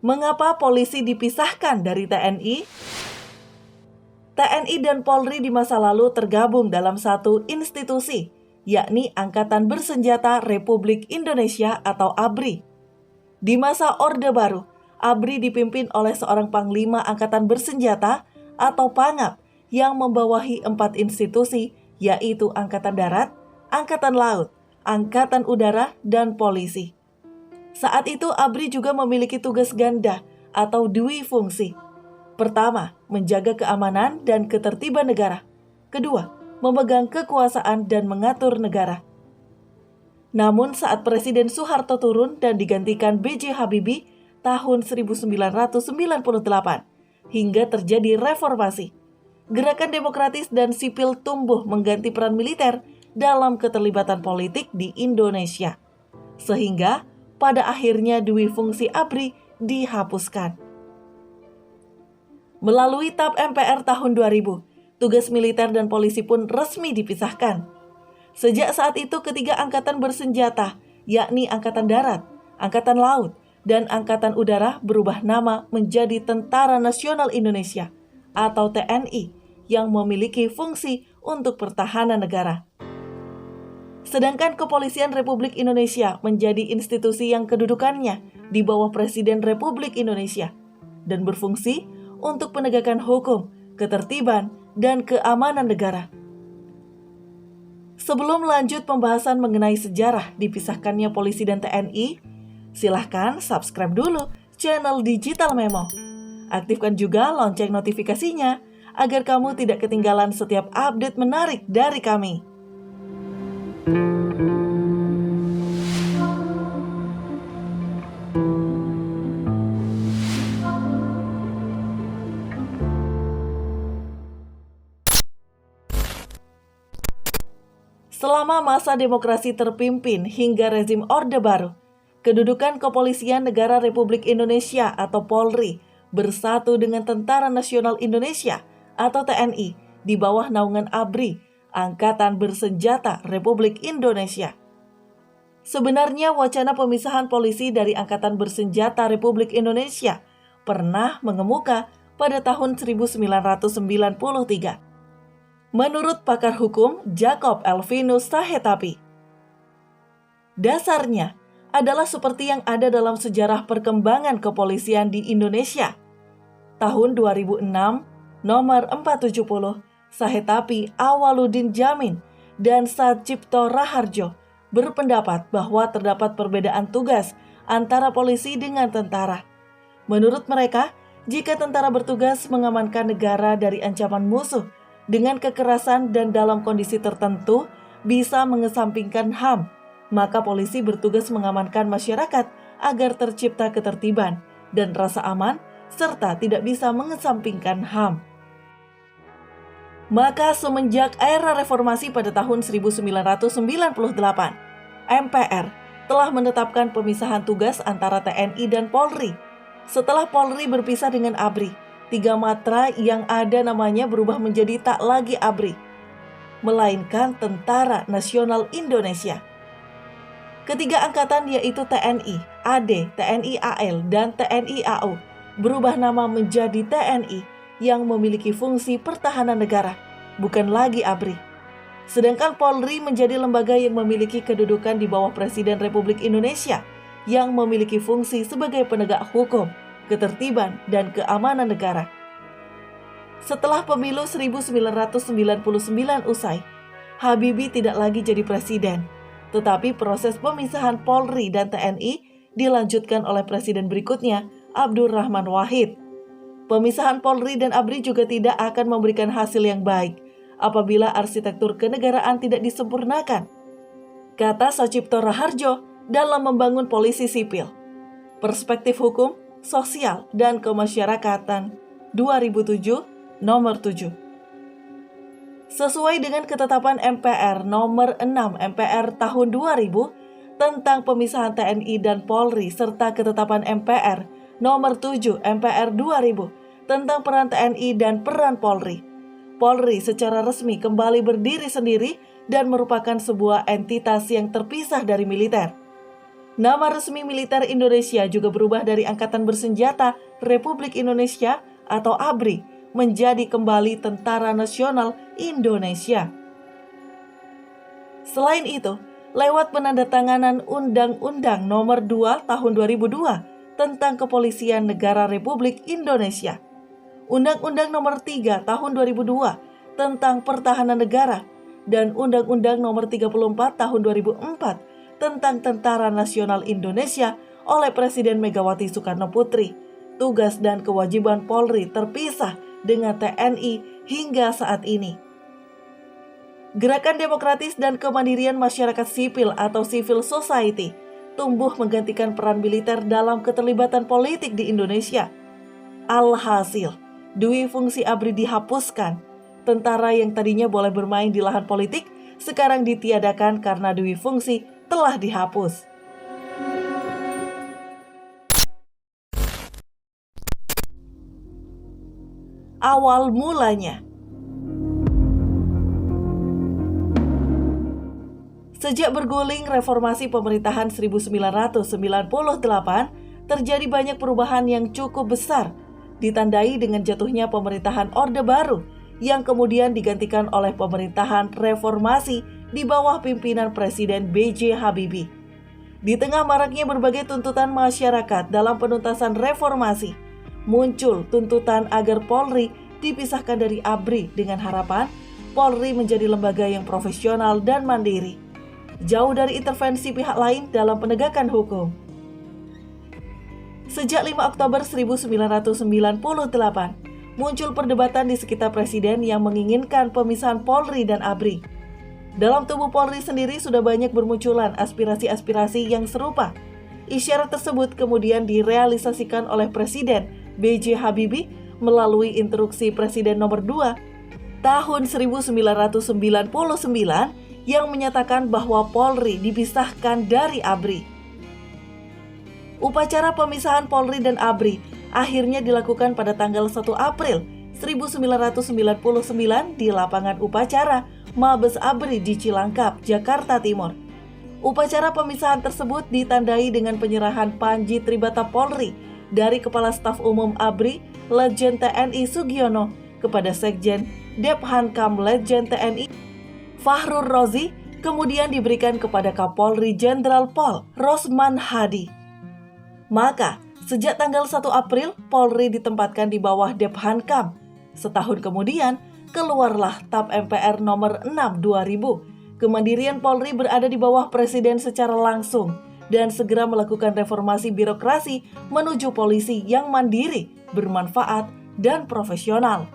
Mengapa polisi dipisahkan dari TNI? TNI dan Polri di masa lalu tergabung dalam satu institusi, yakni Angkatan Bersenjata Republik Indonesia atau ABRI. Di masa Orde Baru, ABRI dipimpin oleh seorang Panglima Angkatan Bersenjata atau Pangap yang membawahi 4 institusi, yaitu Angkatan Darat, Angkatan Laut, Angkatan Udara, dan Polisi. Saat itu ABRI juga memiliki tugas ganda atau dwifungsi. Pertama, menjaga keamanan dan ketertiban negara. Kedua, memegang kekuasaan dan mengatur negara. Namun saat Presiden Soeharto turun dan digantikan B.J. Habibie tahun 1998 hingga terjadi reformasi, gerakan demokratis dan sipil tumbuh mengganti peran militer dalam keterlibatan politik di Indonesia. Sehingga pada akhirnya dwifungsi ABRI dihapuskan. Melalui TAP MPR tahun 2000, tugas militer dan polisi pun resmi dipisahkan. Sejak saat itu ketiga angkatan bersenjata, yakni Angkatan Darat, Angkatan Laut, dan Angkatan Udara berubah nama menjadi Tentara Nasional Indonesia atau TNI yang memiliki fungsi untuk pertahanan negara. Sedangkan Kepolisian Republik Indonesia menjadi institusi yang kedudukannya di bawah Presiden Republik Indonesia dan berfungsi untuk penegakan hukum, ketertiban, dan keamanan negara. Sebelum lanjut pembahasan mengenai sejarah dipisahkannya polisi dan TNI, silahkan subscribe dulu channel Digital Memo. Aktifkan juga lonceng notifikasinya agar kamu tidak ketinggalan setiap update menarik dari kami. Selama masa demokrasi terpimpin hingga rezim Orde Baru, kedudukan Kepolisian Negara Republik Indonesia atau Polri bersatu dengan Tentara Nasional Indonesia atau TNI di bawah naungan ABRI, Angkatan Bersenjata Republik Indonesia. Sebenarnya wacana pemisahan polisi dari Angkatan Bersenjata Republik Indonesia pernah mengemuka pada tahun 1993. Menurut pakar hukum Jacob Elvinus Sahetapi, dasarnya adalah seperti yang ada dalam sejarah perkembangan kepolisian di Indonesia. Tahun 2006, nomor 470, Sahetapi Awaludin Jamin dan Satjipto Raharjo berpendapat bahwa terdapat perbedaan tugas antara polisi dengan tentara. Menurut mereka, jika tentara bertugas mengamankan negara dari ancaman musuh dengan kekerasan dan dalam kondisi tertentu bisa mengesampingkan HAM, maka polisi bertugas mengamankan masyarakat agar tercipta ketertiban dan rasa aman serta tidak bisa mengesampingkan HAM. Maka semenjak era reformasi pada tahun 1998, MPR telah menetapkan pemisahan tugas antara TNI dan Polri. Setelah Polri berpisah dengan ABRI, 3 matra yang ada namanya berubah menjadi tak lagi ABRI, melainkan Tentara Nasional Indonesia. Ketiga angkatan yaitu TNI, AD, TNI AL, dan TNI AU berubah nama menjadi TNI yang memiliki fungsi pertahanan negara, bukan lagi ABRI. Sedangkan Polri menjadi lembaga yang memiliki kedudukan di bawah Presiden Republik Indonesia yang memiliki fungsi sebagai penegak hukum, ketertiban, dan keamanan negara. Setelah pemilu 1999 usai, Habibie tidak lagi jadi presiden, tetapi proses pemisahan Polri dan TNI dilanjutkan oleh presiden berikutnya, Abdurrahman Wahid. Pemisahan Polri dan ABRI juga tidak akan memberikan hasil yang baik apabila arsitektur kenegaraan tidak disempurnakan, kata Satjipto Raharjo dalam membangun polisi sipil. Perspektif hukum, sosial, dan kemasyarakatan 2007 nomor 7. Sesuai dengan ketetapan MPR nomor 6 MPR tahun 2000 tentang pemisahan TNI dan Polri serta ketetapan MPR nomor 7 MPR 2000 tentang peran TNI dan peran Polri. Polri secara resmi kembali berdiri sendiri dan merupakan sebuah entitas yang terpisah dari militer. Nama resmi militer Indonesia juga berubah dari Angkatan Bersenjata Republik Indonesia atau ABRI menjadi kembali Tentara Nasional Indonesia. Selain itu, lewat penandatanganan Undang-Undang Nomor 2 Tahun 2002 tentang Kepolisian Negara Republik Indonesia, Undang-Undang Nomor 3 Tahun 2002 tentang Pertahanan Negara, dan Undang-Undang Nomor 34 Tahun 2004 tentang Tentara Nasional Indonesia oleh Presiden Megawati Soekarno Putri, tugas dan kewajiban Polri terpisah dengan TNI hingga saat ini. Gerakan demokratis dan kemandirian masyarakat sipil atau civil society tumbuh menggantikan peran militer dalam keterlibatan politik di Indonesia. Alhasil, dui fungsi ABRI dihapuskan. Tentara yang tadinya boleh bermain di lahan politik sekarang ditiadakan karena dui fungsi telah dihapus. Awal mulanya. Sejak berguling reformasi pemerintahan 1998, terjadi banyak perubahan yang cukup besar, ditandai dengan jatuhnya pemerintahan Orde Baru yang kemudian digantikan oleh pemerintahan reformasi di bawah pimpinan Presiden B.J. Habibie. Di tengah maraknya berbagai tuntutan masyarakat dalam penuntasan reformasi, muncul tuntutan agar Polri dipisahkan dari ABRI dengan harapan Polri menjadi lembaga yang profesional dan mandiri, jauh dari intervensi pihak lain dalam penegakan hukum. Sejak 5 Oktober 1998, muncul perdebatan di sekitar Presiden yang menginginkan pemisahan Polri dan ABRI. Dalam tubuh Polri sendiri sudah banyak bermunculan aspirasi-aspirasi yang serupa. Isyarat tersebut kemudian direalisasikan oleh Presiden B.J. Habibie melalui Instruksi Presiden Nomor 2 Tahun 1999 yang menyatakan bahwa Polri dipisahkan dari ABRI. Upacara pemisahan Polri dan ABRI akhirnya dilakukan pada tanggal 1 April 1999 di lapangan upacara Mabes ABRI di Cilangkap, Jakarta Timur. Upacara pemisahan tersebut ditandai dengan penyerahan Panji Tribata Polri dari Kepala Staf Umum ABRI, Letjen TNI Sugiono, kepada Sekjen Dephankam Letjen TNI Fahrur Rozi, kemudian diberikan kepada Kapolri Jenderal Pol Rosman Hadi. Maka, sejak tanggal 1 April, Polri ditempatkan di bawah Dephankam. Setahun kemudian, keluarlah TAP MPR nomor 6/2000. Kemandirian Polri berada di bawah Presiden secara langsung dan segera melakukan reformasi birokrasi menuju polisi yang mandiri, bermanfaat, dan profesional.